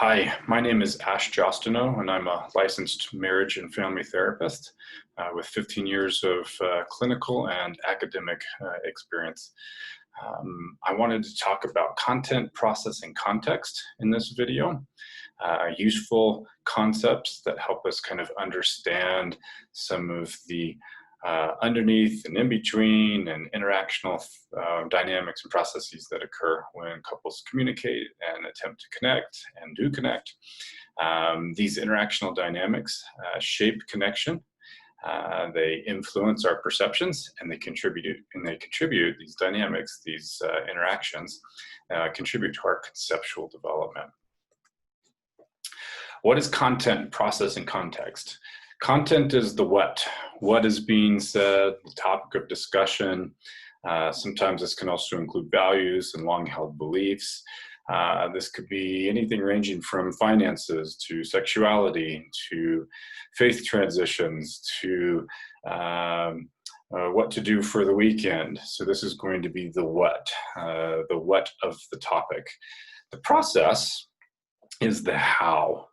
Hi, my name is Ash Jostino, and I'm a licensed marriage and family therapist with 15 years of clinical and academic experience. I wanted to talk about content processing context in this video, useful concepts that help us kind of understand some of the underneath and in between and interactional dynamics and processes that occur when couples communicate and attempt to connect and do connect. These interactional dynamics shape connection. They influence our perceptions, and they contribute. These dynamics, these interactions, contribute to our conceptual development. What is content processing context? Content is the what is being said, the topic of discussion. Sometimes this can also include values and long-held beliefs. This could be anything ranging from finances to sexuality to faith transitions to what to do for the weekend. So this is going to be the what of the topic. The process is the how.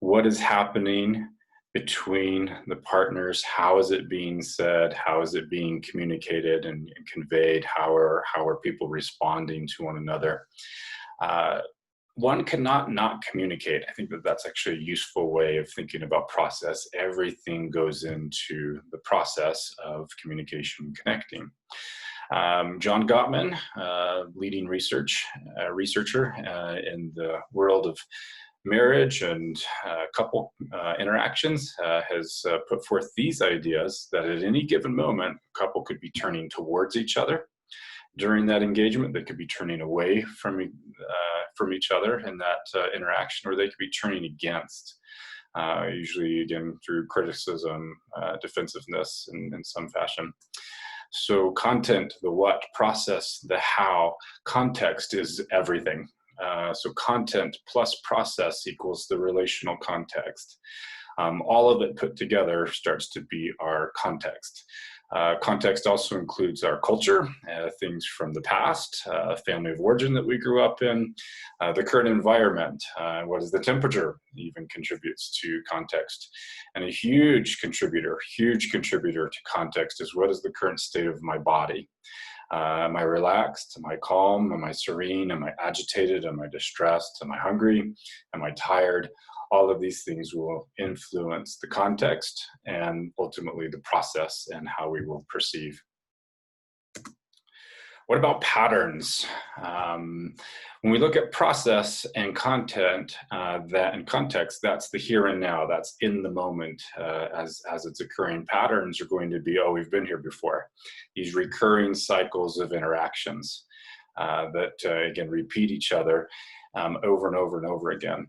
What is happening between the partners? How is it being said? How is it being communicated and conveyed? How are people responding to one another? One cannot not communicate. I think that's actually a useful way of thinking about process. Everything goes into the process of communication and connecting. John Gottman, leading researcher in the world of marriage and couple interactions, has put forth these ideas that at any given moment, a couple could be turning towards each other. During that engagement, they could be turning away from each other in that interaction, or they could be turning against, usually again through criticism, defensiveness in some fashion. So content, the what, process, the how, context is everything. So content plus process equals the relational context. All of it put together starts to be our context. Context also includes our culture, things from the past, family of origin that we grew up in, the current environment, what is the temperature even contributes to context. And a huge contributor to context is what is the current state of my body. Am I relaxed? Am I calm? Am I serene? Am I agitated? Am I distressed? Am I hungry? Am I tired? All of these things will influence the context and ultimately the process and how we will perceive. What about patterns? When we look at process and content, that in context, that's the here and now, that's in the moment as it's occurring. Patterns are going to be, oh, we've been here before. These recurring cycles of interactions that, again, repeat each other over and over and over again.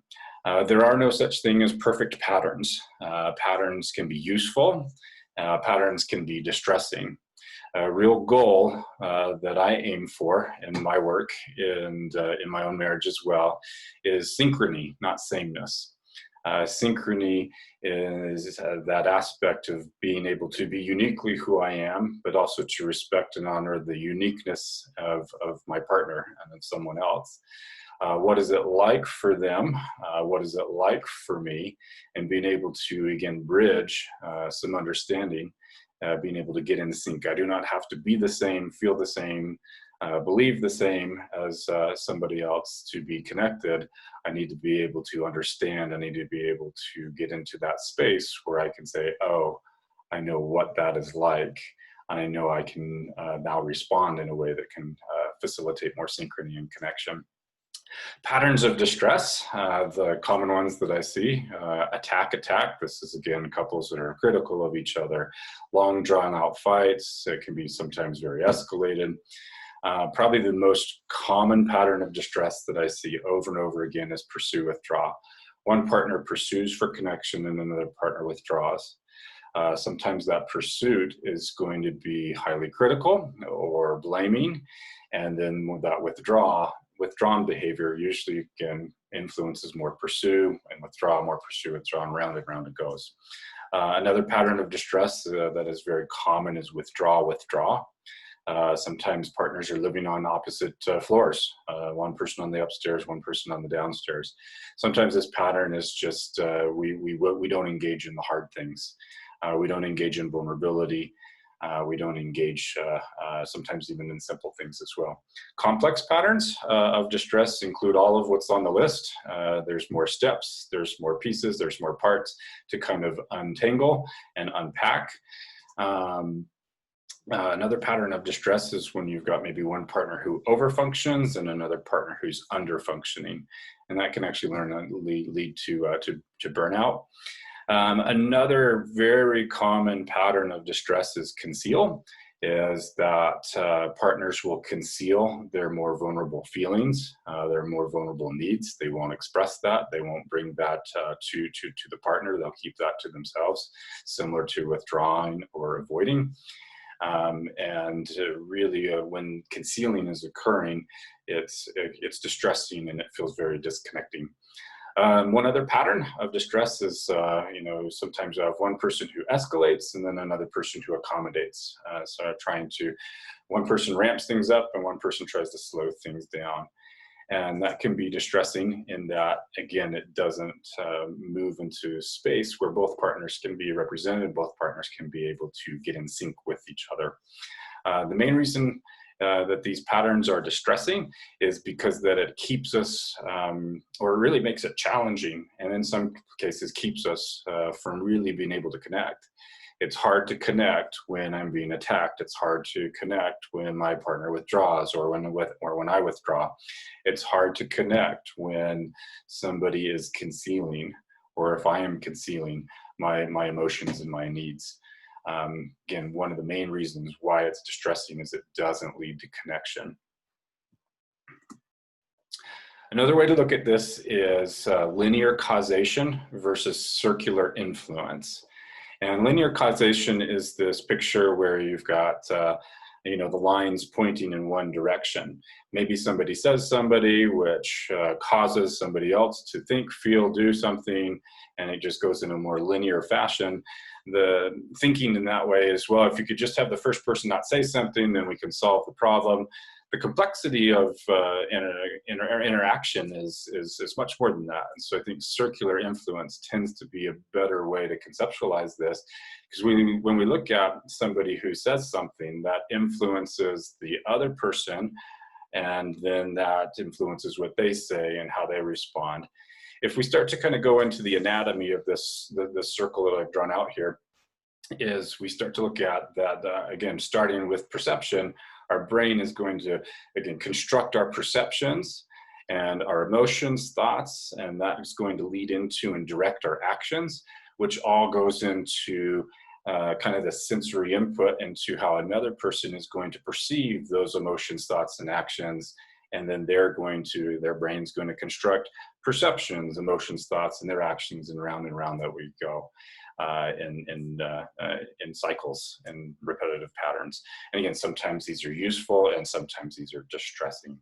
There are no such thing as perfect patterns. Patterns can be useful. Patterns can be distressing. A real goal that I aim for in my work and in my own marriage as well is synchrony, not sameness. Synchrony is that aspect of being able to be uniquely who I am, but also to respect and honor the uniqueness of my partner and of someone else. What is it like for them? What is it like for me? And being able to, again, bridge some understanding, being able to get in sync. I do not have to be the same, feel the same, believe the same as somebody else to be connected. I need to be able to understand. I need to be able to get into that space where I can say, oh, I know what that is like. I know I can now respond in a way that can facilitate more synchrony and connection. Patterns of distress, the common ones that I see, attack. This is, again, couples that are critical of each other. Long drawn out fights. It can be sometimes very escalated. Probably the most common pattern of distress that I see over and over again is pursue, withdraw. One partner pursues for connection and another partner withdraws. Sometimes that pursuit is going to be highly critical or blaming, and then that withdrawn behavior usually, again, influences more pursue and withdraw, more pursue, withdraw, and round it goes. Another pattern of distress that is very common is withdraw. Sometimes partners are living on opposite floors, one person on the upstairs, one person on the downstairs. Sometimes this pattern is just we don't engage in the hard things. We don't engage in vulnerability. We don't engage sometimes even in simple things as well. Complex patterns of distress include all of what's on the list. There's more steps, there's more pieces, there's more parts to kind of untangle and unpack. Another pattern of distress is when you've got maybe one partner who overfunctions and another partner who's underfunctioning, and that can actually lead to burnout. Another very common pattern of distress is conceal, is that partners will conceal their more vulnerable feelings, their more vulnerable needs. They won't express that. They won't bring that to the partner. They'll keep that to themselves, similar to withdrawing or avoiding. Really, when concealing is occurring, it's distressing and it feels very disconnecting. One other pattern of distress is, sometimes you have one person who escalates and then another person who accommodates. One person ramps things up and one person tries to slow things down. And that can be distressing in that, again, it doesn't move into space where both partners can be represented, both partners can be able to get in sync with each other. The main reason that these patterns are distressing is because that it keeps us, or really makes it challenging, and in some cases keeps us from really being able to connect. It's hard to connect when I'm being attacked. It's hard to connect when my partner withdraws or when I withdraw. It's hard to connect when somebody is concealing, or if I am concealing my emotions and my needs. Again, one of the main reasons why it's distressing is it doesn't lead to connection. Another way to look at this is linear causation versus circular influence. And linear causation is this picture where you've got the lines pointing in one direction. Maybe somebody says somebody, which causes somebody else to think, feel, do something, and it just goes in a more linear fashion. The thinking in that way is, well, if you could just have the first person not say something, then we can solve the problem. The complexity of interaction is much more than that. And so I think circular influence tends to be a better way to conceptualize this, because when we look at somebody who says something, that influences the other person, and then that influences what they say and how they respond. If we start to kind of go into the anatomy of this circle that I've drawn out here, is we start to look at that, again, starting with perception, our brain is going to, again, construct our perceptions and our emotions, thoughts, and that is going to lead into and direct our actions, which all goes into kind of the sensory input into how another person is going to perceive those emotions, thoughts, and actions. And then their brain's going to construct perceptions, emotions, thoughts, and their actions, and round that we go in cycles and repetitive patterns. And again, sometimes these are useful and sometimes these are distressing.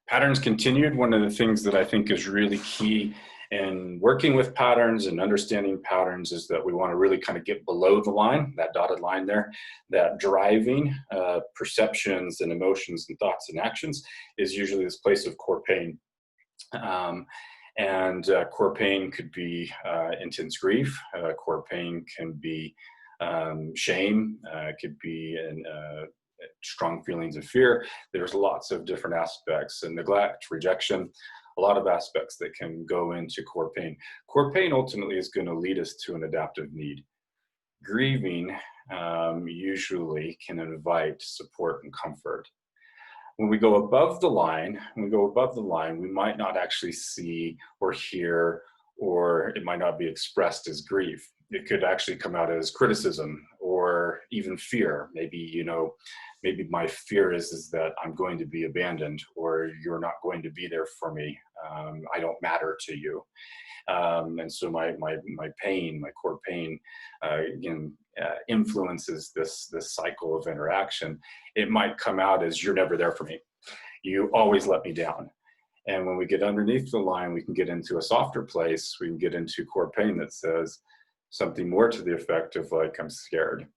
Patterns continued. One of the things that I think is really key in working with patterns and understanding patterns is that we want to really kind of get below the line, that dotted line there, that driving perceptions and emotions and thoughts and actions is usually this place of core pain. Core pain could be intense grief. Core pain can be shame. It could be strong feelings of fear. There's lots of different aspects, and neglect, rejection, a lot of aspects that can go into core pain. Core pain ultimately is going to lead us to an adaptive need. Grieving usually can invite support and comfort. When we go above the line, we might not actually see or hear, or it might not be expressed as grief. It could actually come out as criticism or even fear. Maybe my fear is that I'm going to be abandoned, or you're not going to be there for me. I don't matter to you. And so my pain, my core pain, again, influences this cycle of interaction. It might come out as, you're never there for me. You always let me down. And when we get underneath the line, we can get into a softer place. We can get into core pain that says something more to the effect of like, I'm scared.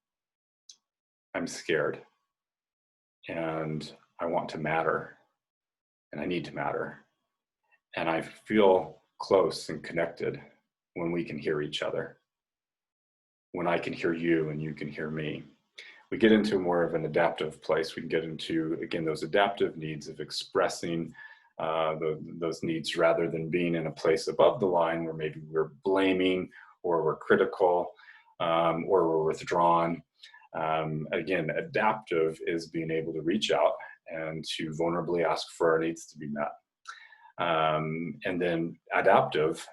I'm scared, and I want to matter, and I need to matter. And I feel close and connected when we can hear each other, when I can hear you and you can hear me. We get into more of an adaptive place. We can get into, again, those adaptive needs of expressing those needs rather than being in a place above the line where maybe we're blaming or we're critical or we're withdrawn. Again, adaptive is being able to reach out and to vulnerably ask for our needs to be met. And then adaptive,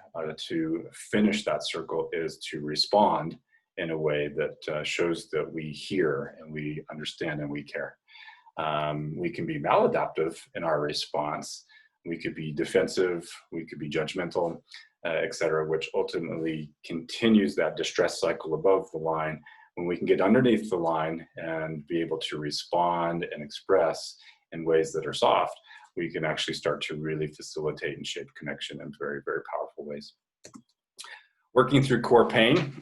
to finish that circle, is to respond in a way that shows that we hear and we understand and we care. We can be maladaptive in our response. We could be defensive, we could be judgmental, et cetera, which ultimately continues that distress cycle above the line. When we can get underneath the line and be able to respond and express in ways that are soft, we can actually start to really facilitate and shape connection in very, very powerful ways. Working through core pain.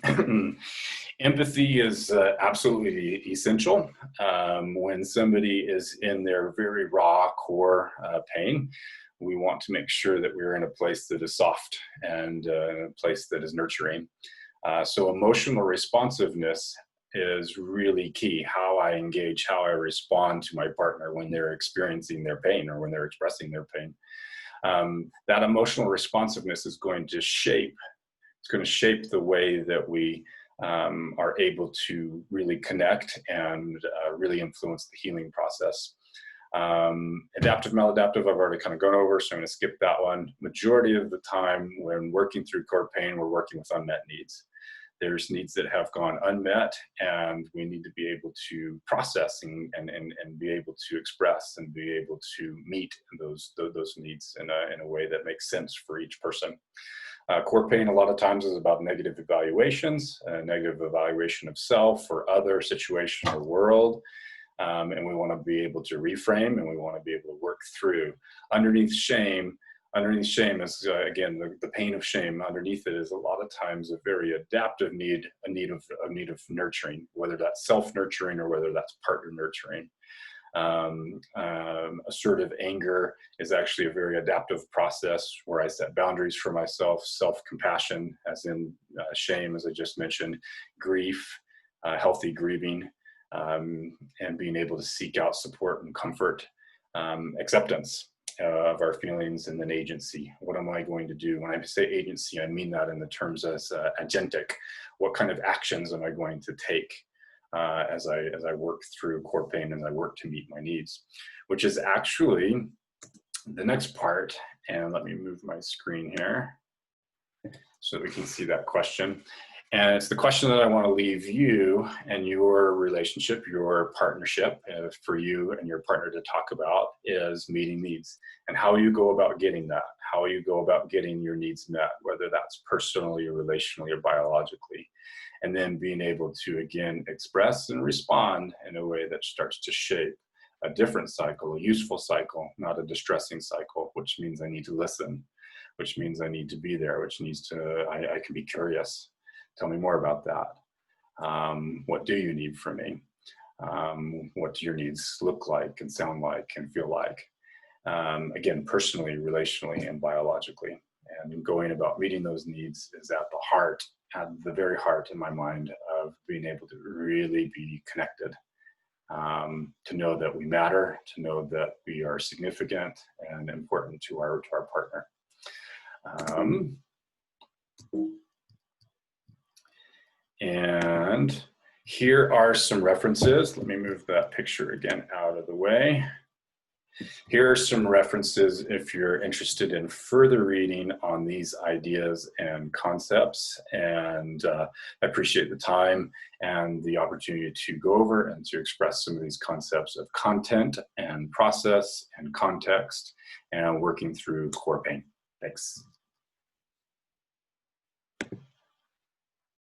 Empathy is absolutely essential. When somebody is in their very raw core pain, we want to make sure that we're in a place that is soft and a place that is nurturing. So emotional responsiveness is really key. How I engage, how I respond to my partner when they're experiencing their pain or when they're expressing their pain. That emotional responsiveness is going to shape the way that we are able to really connect and really influence the healing process. Adaptive, maladaptive, I've already kind of gone over, so I'm going to skip that one. Majority of the time when working through core pain, we're working with unmet needs. There's needs that have gone unmet, and we need to be able to process and be able to express and be able to meet those needs in a way that makes sense for each person. Core pain a lot of times is about negative evaluations, negative evaluation of self or other situation or world. And we want to be able to reframe, and we want to be able to work through. Underneath shame is, again, the pain of shame. Underneath it is a lot of times a very adaptive need, a need of nurturing, whether that's self-nurturing or whether that's partner nurturing. Assertive anger is actually a very adaptive process where I set boundaries for myself. Self-compassion, as in shame, as I just mentioned, grief, healthy grieving, and being able to seek out support and comfort, acceptance of our feelings, and then agency. What am I going to do? When I say agency, I mean that in the terms as agentic. What kind of actions am I going to take as I work through core pain and I work to meet my needs, which is actually the next part. And let me move my screen here so that we can see that question. And it's the question that I want to leave you and your relationship, your partnership, for you and your partner to talk about, is meeting needs and how you go about getting that, how you go about getting your needs met, whether that's personally or relationally or biologically. And then being able to, again, express and respond in a way that starts to shape a different cycle, a useful cycle, not a distressing cycle, which means I need to listen, which means I need to be there, which needs to, I can be curious. Tell me more about that. What do you need from me? What do your needs look like and sound like and feel like? Again, personally, relationally, and biologically. And going about meeting those needs is at the heart, at the very heart in my mind, of being able to really be connected. To know that we matter, to know that we are significant and important to our partner. And here are some references. Let me move that picture again out of the way. Here are some references if you're interested in further reading on these ideas and concepts. And I appreciate the time and the opportunity to go over and to express some of these concepts of content and process and context and working through core pain. Thanks.